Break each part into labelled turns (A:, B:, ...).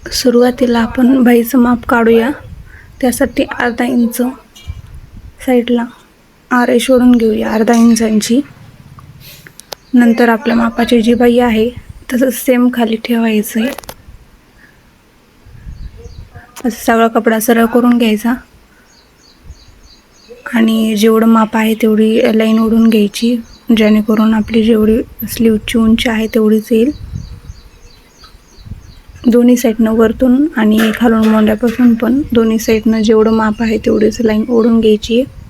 A: सुरुवातीला आपण बाहीचं माप काढूया. त्यासाठी अर्धा इंच साईडला आरे शोधून घेऊया, अर्धा इंचांची. नंतर आपल्या मापाची जी बाही आहे तसंच सेम खाली ठेवायचं आहे. असं सगळा कपडा सरळ करून घ्यायचा आणि जेवढं माप आहे तेवढी लाईन ओढून घ्यायची, जेणेकरून आपली जेवढी स्लीवची उंची आहे तेवढीच येईल. दोन्ही साईडनं वरतून आणि खालून मोंड्यापासून पण दोन्ही साईडनं जेवढं माप आहे तेवढीच लाईन ओढून घ्यायची आहे.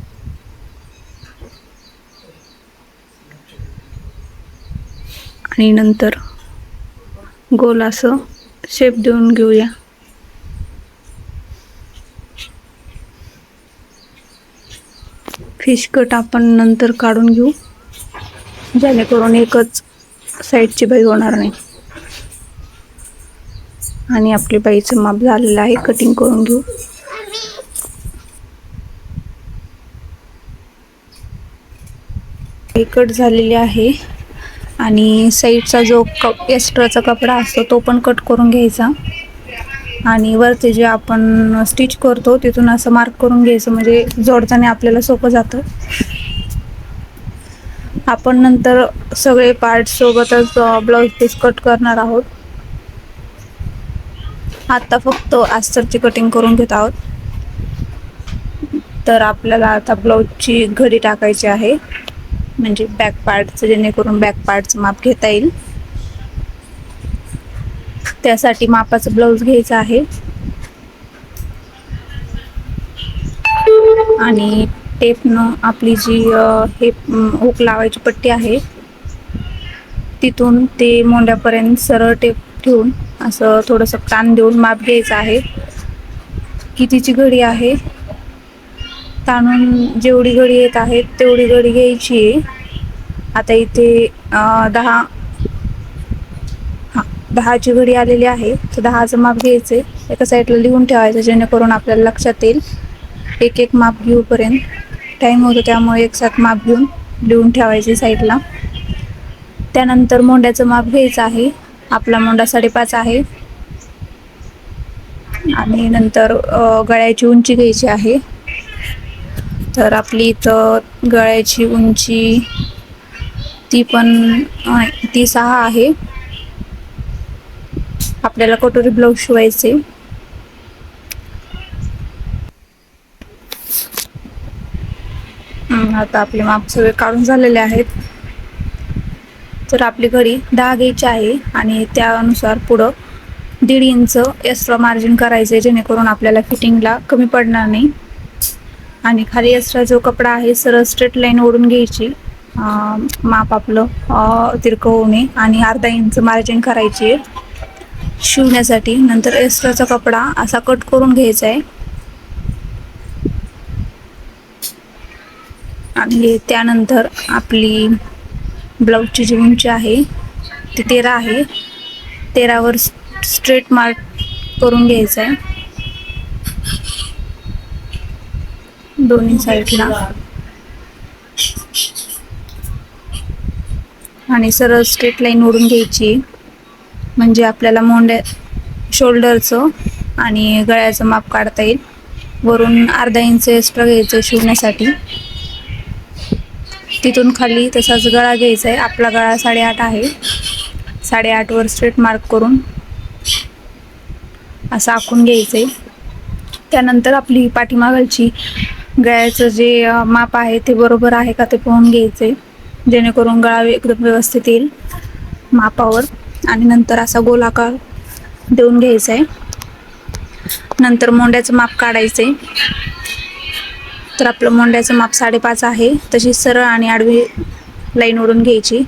A: आणि नंतर गोल असं शेप देऊन घेऊया. फिश कट आपण नंतर काढून घेऊ, जेणेकरून एकच साईडची बाही होणार नाही. आणि आपली बाहीचं माप झालेलं आहे, कटिंग करून घेऊ. कट झालेली आहे आणि साईडचा जो एक्स्ट्राचा कपडा असतो तो पण कट करून घ्यायचा. आणि वरती जे आपण स्टिच करतो तिथून असं मार्क करून घ्यायचं, म्हणजे जोडताना आपल्याला सोपं जातं. आपण नंतर सगळे पार्ट सोबतच ब्लाऊज पीस कट करणार आहोत. आता फक्त अस्तरची कटिंग करून घेत आहोत. तर आपल्याला आता ब्लाऊजची घडी टाकायची आहे, म्हणजे बॅक पार्टचं, जेणेकरून बॅक पार्टचं माप घेता येईल. त्यासाठी मापाचं ब्लाऊज घ्यायचं आहे आणि टेपनं आपली जी हे हुक लावायची पट्टी आहे तिथून ते मोंड्यापर्यंत सरळ टेप ठेवून असं थोडंसं ताण देऊन माप घ्यायचं आहे. कितीची घडी आहे ताणून जेवढी घडी येत आहे तेवढी घडी घ्यायची आहे. आता इथे 10ची घडी आलेली आहे, तर 10चं माप घ्यायचं आहे. एका साईडला लिहून ठेवायचं, जेणेकरून आपल्याला लक्षात येईल. एक एक माप घेऊपर्यंत टाईम होतो, त्यामुळे एकसाथ माप घेऊन लिहून ठेवायचे साईडला. त्यानंतर मोंड्याचं माप घ्यायचं आहे. आपला मोंडा 5.5 आहे आणि नंतर गळ्याची उंची घ्यायची आहे. तर आपली इथं गळ्याची उंची ती 6 आहे. आपल्याला कटोरी ब्लाऊज शिवायचे. आता आपले माप सगळे काढून झालेले आहेत. तर आपली घडी 10 घ्यायची आहे आणि त्यानुसार पुढं 1.5 इंच एक्स्ट्रा मार्जिन करायचे, जेणेकरून आपल्याला फिटिंगला कमी पडणार नाही. आणि खाली एक्स्ट्रा जो कपडा आहे सरळ स्ट्रेट लाईन ओढून घ्यायची, माप आपलं तिरकं होऊ नये. आणि 1/2 इंच मार्जिन करायची आहे शिवण्यासाठी. नंतर एक्स्ट्राचा कपडा असा कट करून घ्यायचा आहे आणि त्यानंतर आपली ब्लाऊजची जी उंची आहे ती 13 आहे. 13वर स्ट्रेट मार्क करून घ्यायचा आहे दोन्ही साईडला आणि सरळ स्ट्रेट लाईन ओढून घ्यायची, म्हणजे आपल्याला मोंड्या शोल्डरचं आणि गळ्याचं माप काढता येईल. वरून 1/2 इंच एक्स्ट्रा घ्यायचं शिवण्यासाठी. तिथून खाली तसाच गळा घ्यायचा आहे. आपला गळा 8.5 आहे. 8.5वर स्ट्रेट मार्क करून असं आखून घ्यायचं आहे. त्यानंतर आपली पाठीमागची गळ्याचं जे माप आहे ते बरोबर आहे का ते पाहून घ्यायचं आहे, जेणेकरून गळा एकदम व्यवस्थित येईल मापावर. आणि नंतर असा गोलाकार देऊन घ्यायचा आहे. नंतर मोंड्याचं माप काढायचं आहे. तर आपलं मोंड्याचं माप 5.5 आहे. तशी सरळ आणि आडवी लाईन ओढून घ्यायची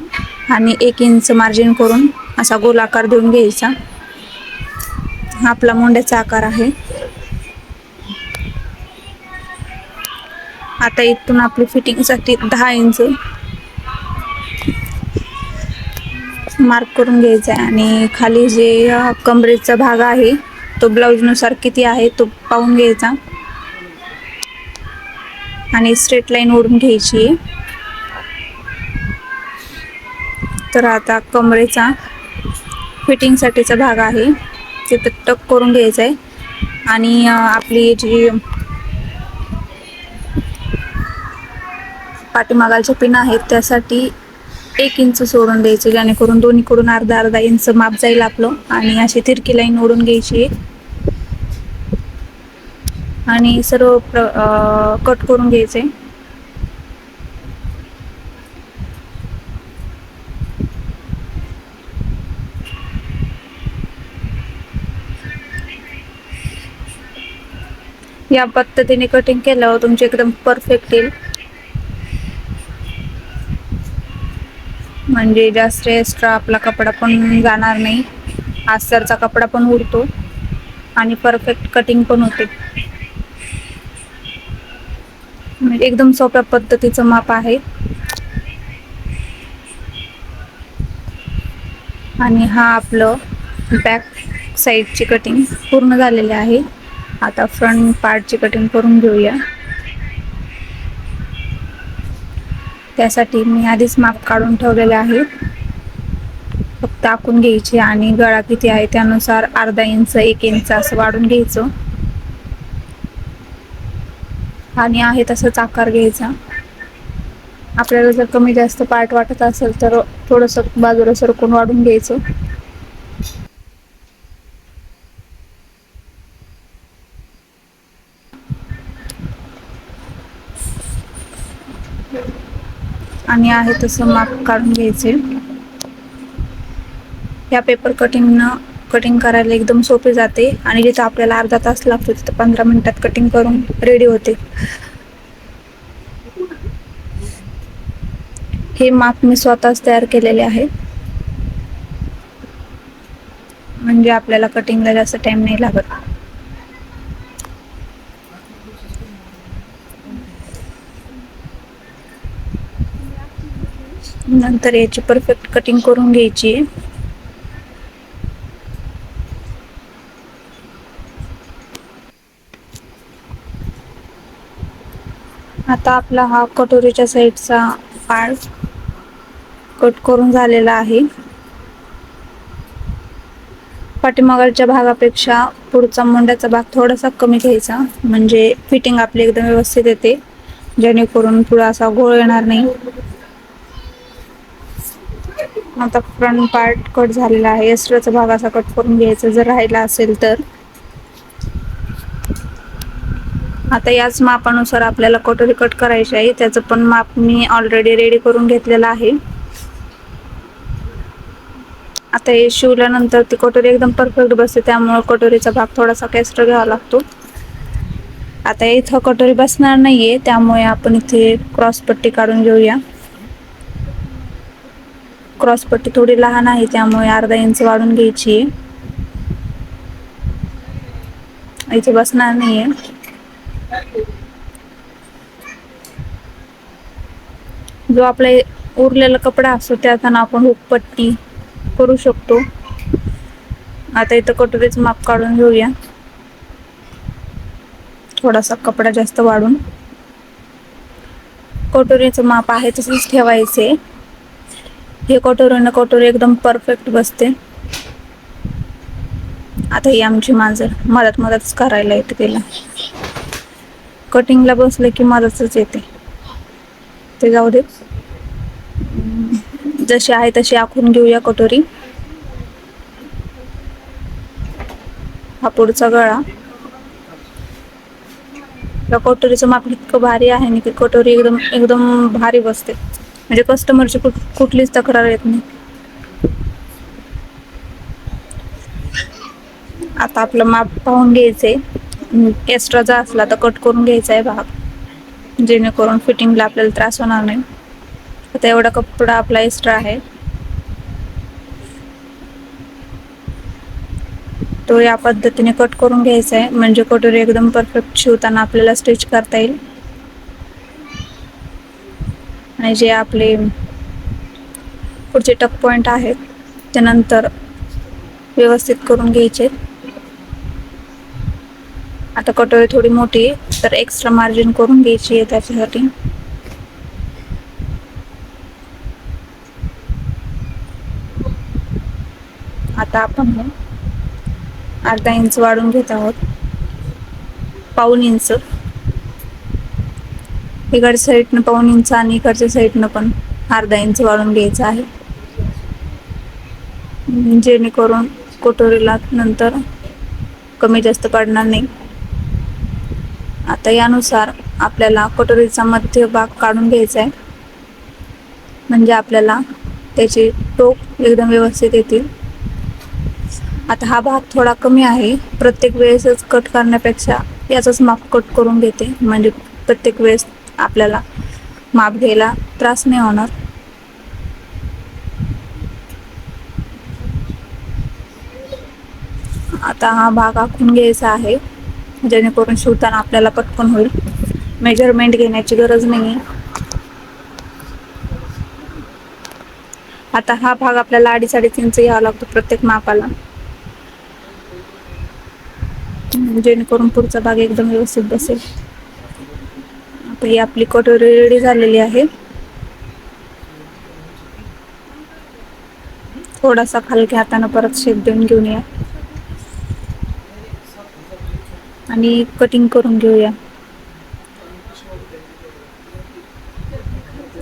A: आणि 1 इंच मार्जिन करून असा गोलाकार देऊन घ्यायचा. हा आपला मोंड्याचा आकार आहे. आता इथून आपली फिटिंगसाठी 10 इंच मार्क करून घ्यायचा आहे आणि खाली जे कमरेचा भाग आहे तो ब्लाऊजनुसार किती आहे तो पाहून घ्यायचा आणि स्ट्रेट लाईन ओढून घ्यायची. तर आता कमरेचा फिटिंगसाठीचा भाग आहे तिथं टक करून घ्यायचं आहे. आणि आपली जी पाठीमागाच्या पिन आहेत त्यासाठी 1 इंच सोडून द्यायचं, जेणेकरून दोन्हीकडून अर्धा अर्धा इंच माप जाईल आपलं. आणि अशी तिरकी लाईन ओढून घ्यायची आणि सर्व कट करून घ्यायचे. या पद्धतीने कटिंग केल्यावर तुमचे एकदम परफेक्ट येईल. म्हणजे जास्त एक्स्ट्रा आपला कपडा पण जाणार नाही, अस्तरचा कपडा पण उरतो आणि परफेक्ट कटिंग पण होते. म्हणजे एकदम सोप्या पद्धतीचं माप आहे. आणि हा आपलं बॅक साईडची कटिंग पूर्ण झालेली आहे. आता फ्रंट पार्टची कटिंग करून घेऊया. त्यासाठी मी आधीच माप काढून ठेवलेले आहे. फक्त आखून घ्यायची आणि गळा किती आहे त्यानुसार अर्धा इंच 1 इंच असं वाढून घ्यायचं आणि आहे तसाच आकार घ्यायचा. आपल्याला जर कमी जास्त पार्ट वाटत असेल तर थोडंसं बाजूला सरकून वाढून घ्यायचं. आणि आहे तसं माप काढून घ्यायचे. या पेपर कटिंग करायला एकदम सोपे जाते आणि जिथं आपल्याला अर्धा तास लागतो तिथं 15 मिनिटात कटिंग करून रेडी होते. हे माप मी स्वतःच तयार केलेले आहे, म्हणजे आपल्याला कटिंगला जास्त टाइम नाही लागत. नंतर याची परफेक्ट कटिंग करून घ्यायची. आता आपला हा कटोरीच्या साईडचा पार्ट कट करून झालेला आहे. पाठीमागच्या भागापेक्षा पुढचा मुंड्याचा भाग थोडासा कमी घ्यायचा, म्हणजे फिटिंग आपली एकदम व्यवस्थित येते, जेणेकरून पुढे असा घोळ येणार नाही. आता फ्रंट पार्ट कट झालेला आहे. एक्स्ट्राचा भाग असा कट करून घ्यायचा जर राहिला असेल तर. आता याच मापानुसार आपल्याला कटोरी कट करायची आहे. त्याचं पण माप मी ऑलरेडी रेडी करून घेतलेलं आहे. आता हे शिवल्यानंतर ती कटोरी एकदम परफेक्ट बसते, त्यामुळे कटोरीचा भाग थोडासा एक्स्ट्रा घ्यावा लागतो. आता इथं कटोरी बसणार नाहीये, त्यामुळे आपण इथे क्रॉसपट्टी काढून घेऊया. क्रॉसपट्टी थोडी लहान आहे, त्यामुळे अर्धा इंच वाढून घ्यायची. इथे बसणार नाहीये. जो आपला उरलेला कपडा असतो त्यात आपण हुकपट्टी करू शकतो. आता इथं कटोरीचं माप काढून घेऊया. थोडासा कपडा जास्त वाढून कटोरीचं माप आहे तसंच ठेवायचे. हे कटोरी एकदम परफेक्ट बसते. आता ही आमची मांजर मदतच करायला येते तिला. कटिंगला बसले की मदतच येते. ते जाऊ दे. जशी आहे तशी आखून घेऊया कटोरी. हा पुढचा गळा. या कटोरीचं माप इतकं भारी आहे ना की कटोरी एकदम भारी बसते, म्हणजे कस्टमरची कुठलीच तक्रार येत नाही. आता आपलं माप पाहून घ्यायचंय. एक्स्ट्राचा असला तर कट करून घ्यायचा आहे भाग, जेणेकरून फिटिंगला आपल्याला त्रास होणार नाही. आता एवढा कपडा आपला एक्स्ट्रा आहे, तो या पद्धतीने कट करून घ्यायचा आहे, म्हणजे कटोरी एकदम परफेक्ट शिवताना आपल्याला स्टिच करता येईल. आणि जे आपले पुढचे टक पॉइंट आहेत ते नंतर व्यवस्थित करून घ्यायचे. आता कटोरी थोडी मोठी आहे तर एक्स्ट्रा मार्जिन करून घ्यायची आहे त्याच्यासाठी. आता आपण अर्धा इंच वाढून घेत आहोत. पाऊण इंच इकडच्या साईडनं पाऊण इंच आणि इकडच्या साईडनं पण अर्धा इंच वाढून घ्यायचं आहे, जेणेकरून कटोरीला नंतर कमी जास्त पडणार नाही. आता यानुसार आपल्याला कटोरीचा मध्य भाग काढून घ्यायचा आहे, म्हणजे आपल्याला त्याचे टोक एकदम व्यवस्थित येतील. आता हा भाग थोडा कमी आहे, प्रत्येक वेळेसच कट करण्यापेक्षा याचंच माप कट करून घेते, म्हणजे प्रत्येक वेळेस आपल्याला माप घ्यायला त्रास नाही होणार. आता हा भाग आखून घ्यायचा आहे, जेणेकरून शिवताना आपल्याला पटकन होईल. मेजरमेंट घेण्याची गरज नाही. आता हा भाग आपल्याला 2.5-3.5 इंच घ्यावा लागतो प्रत्येक मापाला, जेणेकरून पुढचा भाग एकदम व्यवस्थित बसेल. आता ही आपली कटोरी रेडी झालेली आहे. थोडासा हलक्या हाताने परत शेप देऊन घेऊन या आणि कटिंग करून घेऊया.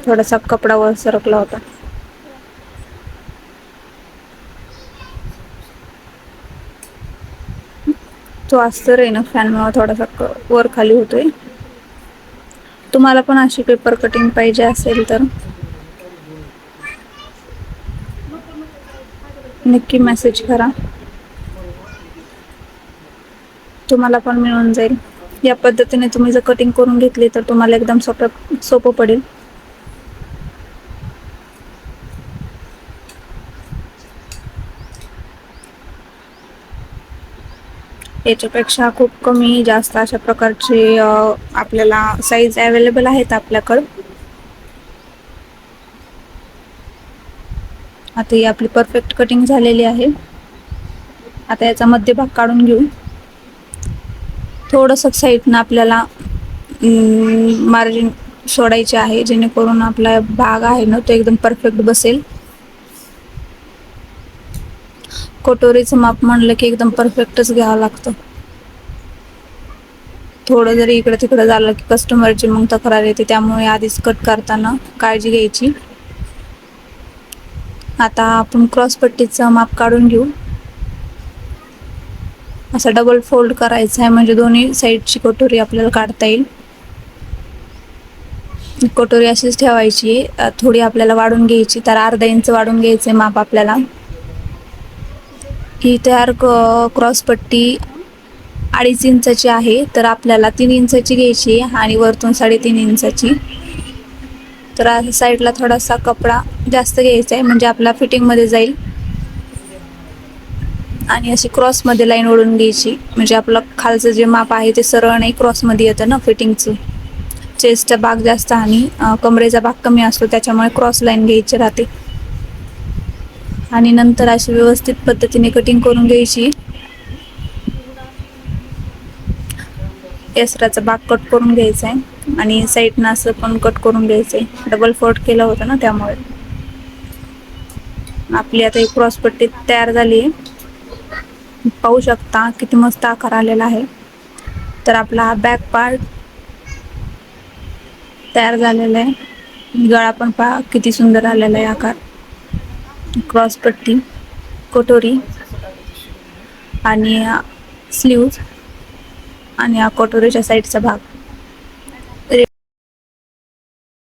A: थोडासा कपडा वर सरकला होता. तो अस्तर आहे ना, फॅनमुळे थोडासा वर खाली होतोय. तुम्हाला पण अशी पेपर कटिंग पाहिजे असेल तर नक्की मेसेज करा, तुम्हाला पण मिळून जाईल. या पद्धतीने तुम्ही जर कटिंग करून घेतली तर तुम्हाला एकदम सोपं पडेल. याच्यापेक्षा खूप कमी जास्त अशा प्रकारचे आपल्याला साईज अवेलेबल आहेत आपल्याकडं. आता ही आपली परफेक्ट कटिंग झालेली आहे. आता याचा मध्यभाग काढून घेऊ. थोडंसं साईडनं आपल्याला मार्जिन सोडायचे आहे, जेणेकरून आपला भाग आहे ना तो एकदम परफेक्ट बसेल. कटोरीचं माप म्हणलं की एकदम परफेक्टच घ्यावं लागतं. थोडं जरी इकडं तिकडं झालं की कस्टमरची मग तक्रार येते, त्यामुळे आधीच कट करताना काळजी घ्यायची. आता आपण क्रॉसपट्टीचं माप काढून घेऊ. असं डबल फोल्ड करायचं आहे, म्हणजे दोन्ही साईडची कटोरी आपल्याला काढता येईल. कटोरी अशीच ठेवायची, थोडी आपल्याला वाढून घ्यायची, तर अर्धा इंच वाढून घ्यायचे माप आपल्याला. ही तयार क्रॉसपट्टी 2.5 इंचाची आहे, तर आपल्याला 3 इंचाची घ्यायची आणि वरतून 3.5 इंचाची. तर साईडला थोडासा कपडा जास्त घ्यायचा आहे, म्हणजे आपला फिटिंगमध्ये जाईल. आणि अशी क्रॉसमध्ये लाईन ओढून घ्यायची, म्हणजे आपलं खालचं जे माप आहे ते सरळ नाही क्रॉसमध्ये येतं ना फिटिंगचं. चेस्टचा भाग जास्त आणि कमरेचा भाग कमी असतो, त्याच्यामुळे क्रॉस लाईन घ्यायची राहते. आणि नंतर अशी व्यवस्थित पद्धतीने कटिंग करून घ्यायची. एक्स्ट्राचा भाग कट करून घ्यायचा आहे आणि साईडनं असं पण कट करून घ्यायचं आहे. डबल फोल्ड केलं होतं ना, त्यामुळे. आपली आता एक क्रॉसपट्टी तयार झाली आहे. पाहू शकता किती मस्त आकार आलेला आहे. तर आपला हा बॅक पार्ट तयार झालेला आहे. गळा पण पहा किती सुंदर आलेला आहे आकार. क्रॉसपट्टी, कटोरी आणि स्लीव्ज आणि कटोरीच्या साईडचा भाग.